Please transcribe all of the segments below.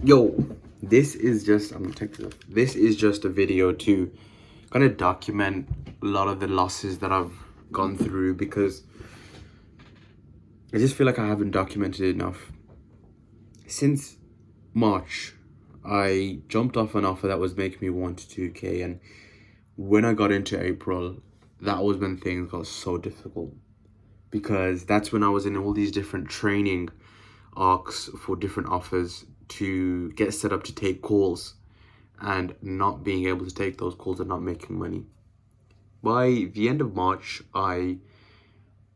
Yo, this is just, I'm gonna take this off. This is just a video to kind of document a lot of the losses that I've gone through, because I just feel like I haven't documented enough. Since March, I jumped off an offer that was making me 1 to 2K, and when I got into April, that was when things got so difficult, because that's when I was in all these different training arcs for different offers to get set up to take calls, and not being able to take those calls and not making money. By the end of March, I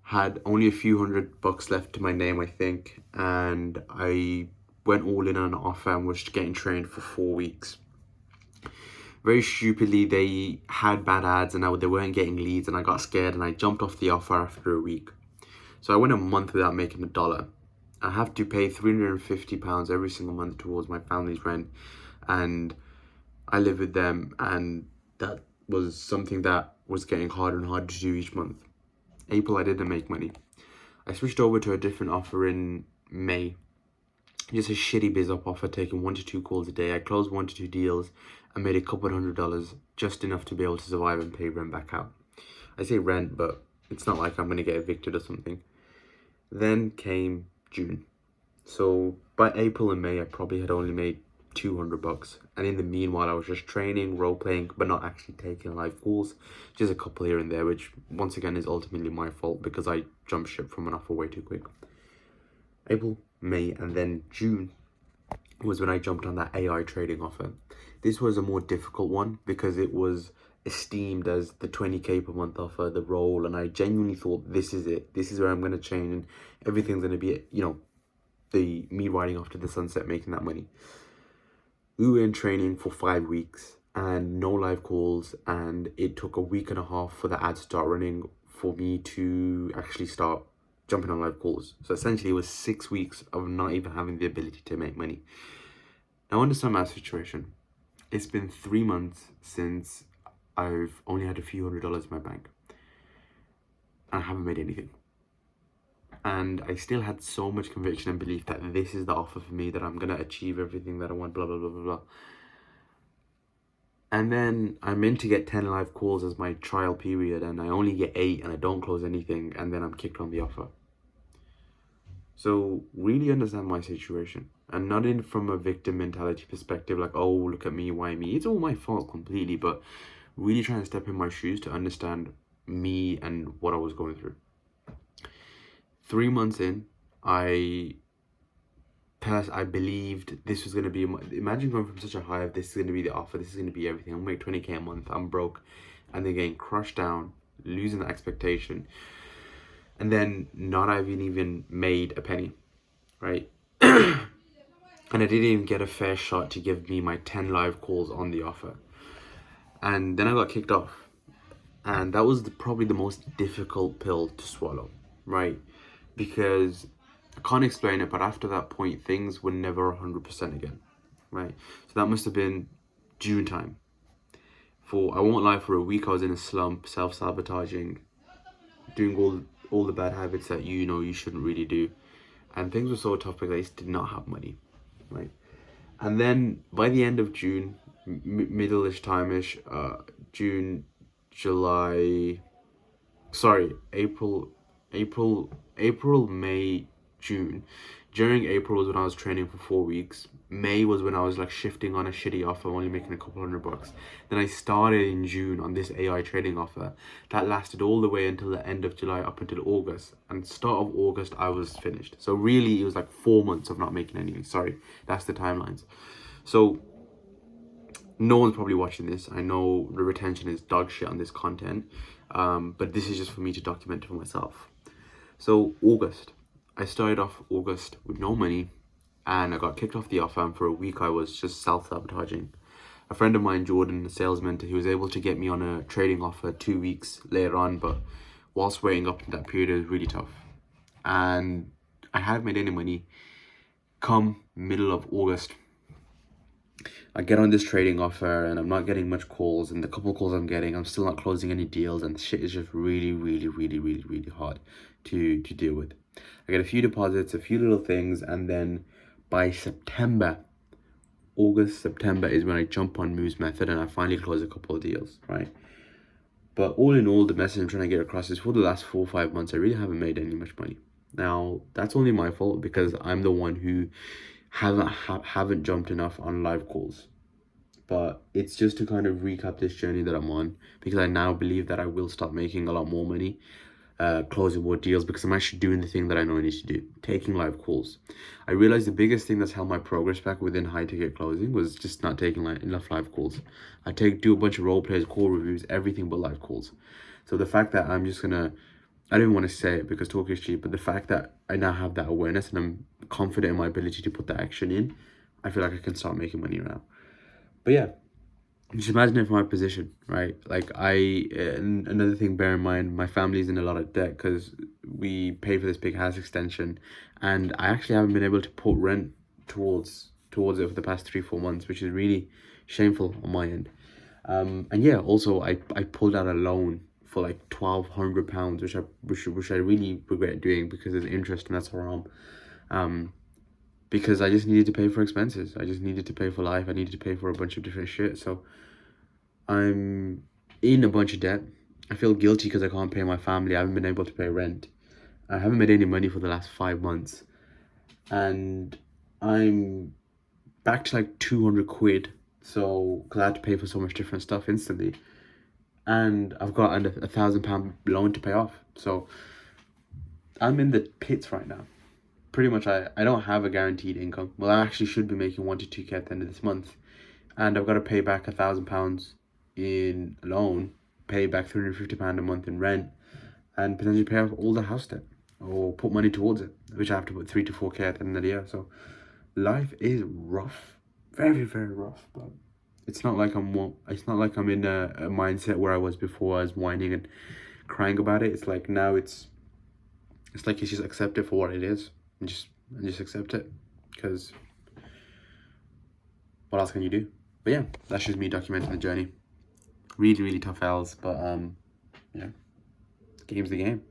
had only a few $100 left to my name, I think, and I went all in on an offer and was getting trained for 4 weeks. Very stupidly, they had bad ads and they weren't getting leads, and I got scared and I jumped off the offer after a week. So I went a month without making $1. I have to pay £350 every single month towards my family's rent, and I live with them, and that was something that was getting harder and harder to do each month. April, I didn't make money. I switched over to a different offer in May. Just a shitty biz up offer, taking 1 to 2 calls a day. I closed 1 to 2 deals and made a couple $100, just enough to be able to survive and pay rent back out. I say rent, but it's not like I'm going to get evicted or something. Then came June. So by April and May, I probably had only made $200, and in the meanwhile I was just training, role playing, but not actually taking live calls, just a couple here and there, which once again is ultimately my fault because I jumped ship from an offer way too quick. April, May, and then June was when I jumped on that AI trading offer. This was a more difficult one because it was esteemed as the 20K per month offer, the role, and I genuinely thought, this is it, this is where I'm going to change and everything's going to be, me riding off to the sunset, making that money. We were in training for 5 weeks and no live calls, and it took a week and a half for the ads to start running for me to actually start jumping on live calls. So essentially it was 6 weeks of not even having the ability to make money. Now understand my situation. It's been 3 months since I've only had a few $100s in my bank, and I haven't made anything. And I still had so much conviction and belief that this is the offer for me, that I'm going to achieve everything that I want, blah, blah, blah, blah, blah. And then I'm meant to get 10 live calls as my trial period, and I only get 8 and I don't close anything, and then I'm kicked on the offer. So really understand my situation, and not in from a victim mentality perspective, like, oh, look at me, why me? It's all my fault completely, but really trying to step in my shoes to understand me and what I was going through. 3 months in, I believed this was going to be, imagine going from such a high of this is going to be the offer, this is going to be everything, I'm going to make 20K a month, I'm broke, and then getting crushed down, losing that expectation, and then not having even made a penny, right? And I didn't even get a fair shot to give me my 10 live calls on the offer. And then I got kicked off, and that was probably the most difficult pill to swallow, right? Because I can't explain it, but after that point, things were never 100% again, right? So that must have been June time. I won't lie, for a week I was in a slump, self-sabotaging, doing all the bad habits that you shouldn't really do. And things were so tough because I just did not have money, right? And then by the end of June, middle-ish time-ish, June, July, sorry, April, May, June. During April was when I was training for 4 weeks. May was when I was like shifting on a shitty offer, only making a couple $100. Then I started in June on this AI trading offer that lasted all the way until the end of July, up until August. And start of August, I was finished. So really, it was like 4 months of not making anything. Sorry, that's the timelines. So no one's probably watching this. I know the retention is dog shit on this content, but this is just for me to document for myself. So August, I started off August with no money, and I got kicked off the offer, and for a week I was just self-sabotaging. A friend of mine, Jordan, a sales mentor, he was able to get me on a trading offer 2 weeks later on, but whilst waiting up in that period, it was really tough. And I hadn't made any money. Come middle of August, I get on this trading offer and I'm not getting much calls, and the couple of calls I'm getting, I'm still not closing any deals, and shit is just really, really, really, really, really hard to deal with. I get a few deposits, a few little things, and then by September, August, September is when I jump on Moves Method and I finally close a couple of deals, right? But all in all, the message I'm trying to get across is for the last 4 or 5 months, I really haven't made any much money. Now, that's only my fault because I'm the one who haven't jumped enough on live calls. But it's just to kind of recap this journey that I'm on, because I now believe that I will start making a lot more money, closing more deals, because I'm actually doing the thing that I know I need to do, taking live calls. I realized the biggest thing that's held my progress back within high ticket closing was just not taking enough live calls. I do a bunch of role plays, call reviews, everything but live calls. So the fact that I'm just gonna, I don't even want to say it because talk is cheap, but the fact that I now have that awareness and I'm confident in my ability to put that action in, I feel like I can start making money now. But yeah, just imagine it from my position, right? Like another thing, bear in mind, my family's in a lot of debt because we pay for this big house extension, and I actually haven't been able to put rent towards it for the past 3-4 months, which is really shameful on my end. And yeah, also I pulled out a loan for like £1,200, which I really regret doing because there's interest and that's haram. Because I just needed to pay for expenses. I just needed to pay for life. I needed to pay for a bunch of different shit. So I'm in a bunch of debt. I feel guilty because I can't pay my family. I haven't been able to pay rent. I haven't made any money for the last 5 months. And I'm back to like 200 quid. So, because I had to pay for so much different stuff instantly. And I've got under £1,000 loan to pay off. So, I'm in the pits right now. Pretty much, I don't have a guaranteed income. Well, I actually should be making 1 to 2k at the end of this month, and I've got to pay back £1,000 in loan, pay back £350 a month in rent, and potentially pay off all the house debt or put money towards it, which I have to put 3 to 4k at the end of the year. So life is rough, very very rough. But it's not like I'm in a mindset where I was before. I was whining and crying about it. It's like now it's like you just accept it for what it is. And just accept it, because what else can you do? But yeah, that's just me documenting the journey. Really tough L's, but yeah, the game's the game.